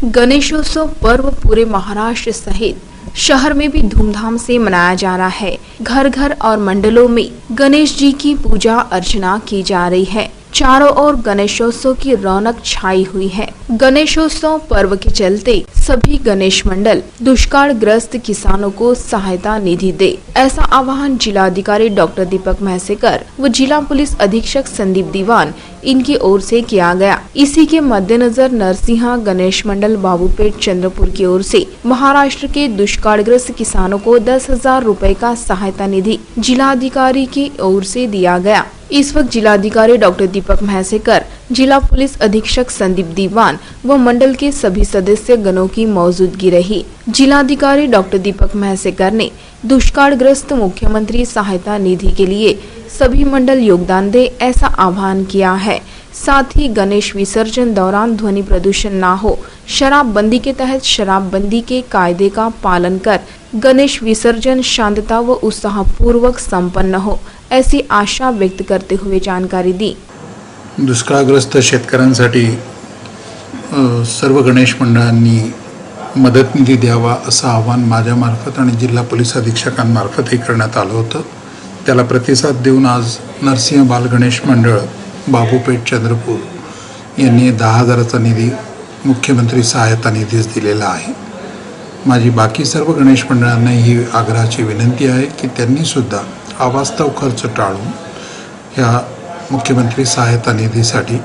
गणेशोत्सव पर्व पूरे महाराष्ट्र सहित शहर में भी धूमधाम से मनाया जा रहा है। घर घर और मंडलों में गणेश जी की पूजा अर्चना की जा रही है। चारों ओर गणेशोत्सव की रौनक छाई हुई है। गणेशोत्सव पर्व के चलते सभी गणेश मंडल दुष्कालग्रस्त किसानों को सहायता निधि दे, ऐसा आह्वान जिलाधिकारी डॉक्टर दीपक म्हैसेकर व जिला पुलिस अधीक्षक संदीप दीवान इनकी ओर से किया गया। इसी के मद्देनजर नरसिंहा गणेश मंडल बाबूपेट चंद्रपुर की ओर से महाराष्ट्र के दुष्कालग्रस्त किसानों को 10,000 रुपए का सहायता निधि जिलाधिकारी की ओर से दिया गया। इस वक्त जिलाधिकारी डॉक्टर दीपक म्हैसेकर, जिला पुलिस अधीक्षक संदीप दीवान व मंडल के सभी सदस्य गणों की मौजूदगी रही। जिलाधिकारी डॉक्टर दीपक म्हैसेकर ने दुष्कालग्रस्त मुख्यमंत्री सहायता निधि के लिए सभी मंडल योगदान दे, ऐसा आह्वान किया है। साथ ही गणेश विसर्जन दौरान ध्वनि प्रदूषण न हो, शराबबंदी के तहत शराबबंदी के कायदे का पालन कर गणेश विसर्जन शांतता व उत्साहपूर्वक संपन्न हो, ऐसी आशा व्यक्त करते हुए जानकारी दी। दुष्काळग्रस्त शेतकऱ्यांसाठी सर्व गणेश मंडळांनी मदत निधी द्यावा असं आवाहन माझ्यामार्फत आणि जिल्हा पोलीस अधीक्षकांमार्फतही करण्यात आलं होतं। त्याला प्रतिसाद देऊन आज नरसिंह बाल गणेश मंडळ बाबूपेठ चंद्रपूर यांनी 10,000चा निधी मुख्यमंत्री सहायता निधीस दिलेला आहे। माझी बाकी सर्व गणेश मंडळांना ही आग्रहाची विनंती आहे की त्यांनी सुद्धा अवास्तव खर्च टाळून ह्या मुख्यमंत्री सहायता निधीसाठी,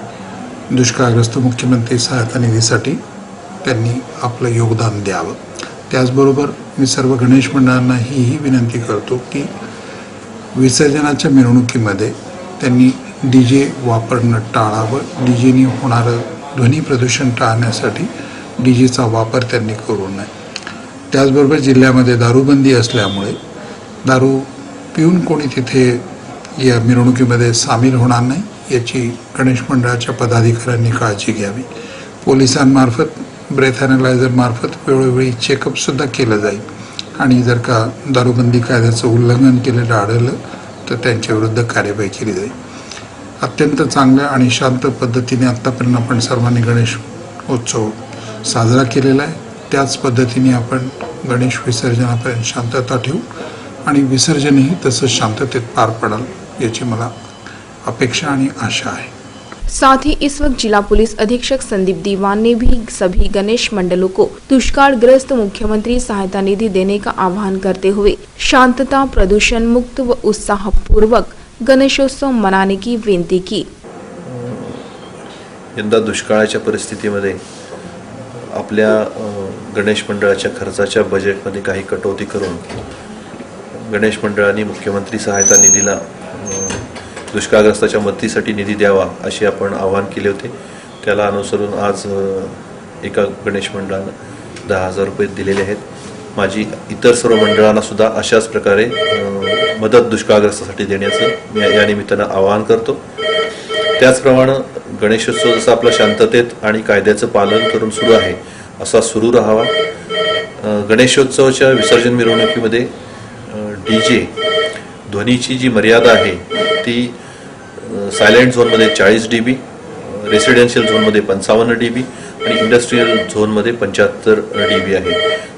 दुष्काळग्रस्त मुख्यमंत्री सहायता निधीसाठी त्यांनी आपलं योगदान द्यावं। त्याचबरोबर मी सर्व गणेश मंडळांना ही विनंती करतो की विसर्जनाच्या मिरवणुकीमध्ये त्यांनी DJ वापरणं टाळावं। DJनी होणारं ध्वनी प्रदूषण टाळण्यासाठी DJचा वापर त्यांनी करू नये। त्याचबरोबर जिल्ह्यामध्ये दारूबंदी असल्यामुळे दारू पिऊन कोणी तिथे या मिरवणुकीमध्ये सामील होणार नाही याची गणेश मंडळाच्या पदाधिकाऱ्यांनी काळजी घ्यावी। पोलिसांमार्फत ब्रेथ ॲनालायझर मार्फत वेळोवेळी चेकअप सुद्धा केलं जाईल आणि जर का दारूबंदी कायद्याचं उल्लंघन केलेलं आढळलं तर त्यांच्या विरुद्ध कार्यवाही केली जाईल। अत्यंत चांगल्या आणि शांत पद्धतीने आतापर्यंत आपण सर्वांनी गणेश उत्सव साजरा केलेला आहे। त्याच पद्धतीने आपण गणेश विसर्जनापर्यंत शांतता ठेवू आणि विसर्जनही तसंच शांततेत पार पडेल याची मला अपेक्षा आणि आशा है। साथ ही इस वक्त जिला पुलिस अधीक्षक संदीप दीवान ने भी सभी गणेश मंडलों को दुष्कालग्रस्त मुख्यमंत्री सहायता निधि देने का आह्वान करते हुए शांतता, प्रदूषण मुक्त व उत्साहपूर्वक गणेशोत्सव मनाने की विनंती की। यंदा दुष्काळाच्या परिस्थितीमध्ये आपल्या गणेश मंडळाच्या खर्चाच्या बजेटमध्ये काही कटौती करून गणेश मंडळांनी मुख्यमंत्री सहायता निधीला दुष्काळग्रस्ताच्या मदतीसाठी निधी द्यावा असे आपण आवाहन केले होते। त्याला अनुसरून आज एका गणेश मंडळानं 10,000 रुपये दिलेले आहेत। माझी इतर सर्व मंडळांना सुद्धा अशाच प्रकारे मदत दुष्काळग्रस्तासाठी देण्याचं मी या निमित्तानं आवाहन करतो। त्याचप्रमाणे गणेशोत्सव जसा आपला शांततेत आणि कायद्याचं पालन करून सुरू आहे असा सुरू राहावा। गणेशोत्सवाच्या विसर्जन मिरवणुकीमध्ये DJ ध्वनीची जी मर्यादा आहे ती सायलेंट झोनमध्ये 40 dB, रेसिडेन्शियल झोनमध्ये 55 dB आणि इंडस्ट्रियल झोनमध्ये 75 dB आहे।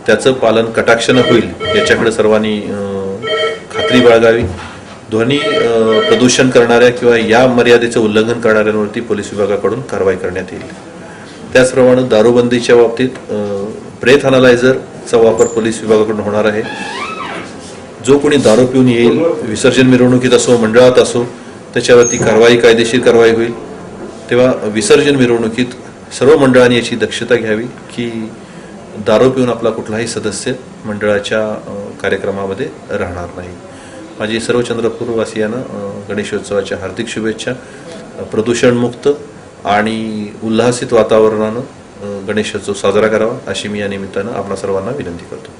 त्याचं पालन कटाक्षानं होईल याच्याकडे सर्वांनी खात्री बाळगावी। ध्वनी प्रदूषण करणाऱ्या किंवा या मर्यादेचं उल्लंघन करणाऱ्यांवरती पोलीस विभागाकडून कारवाई करण्यात येईल। त्याचप्रमाणे दारूबंदीच्या बाबतीत ब्रेथ ॲनालायझरचा वापर पोलीस विभागाकडून होणार आहे। जो कोणी दारू पिऊन येईल, विसर्जन मिरवणुकीत असो, मंडळात असो, त्याच्यावरती कायदेशीर कारवाई होईल। तेव्हा विसर्जन मिरवणुकीत सर्व मंडळांनी याची दक्षता घ्यावी की दारू पिऊन आपला कुठलाही सदस्य मंडळाच्या कार्यक्रमामध्ये राहणार नाही। माझी सर्व चंद्रपूरवासियांना गणेशोत्सवाच्या हार्दिक शुभेच्छा। प्रदूषणमुक्त आणि उल्हासित वातावरणानं गणेशोत्सव साजरा करावा अशी मी या निमित्तानं आपणा सर्वांना विनंती करतो।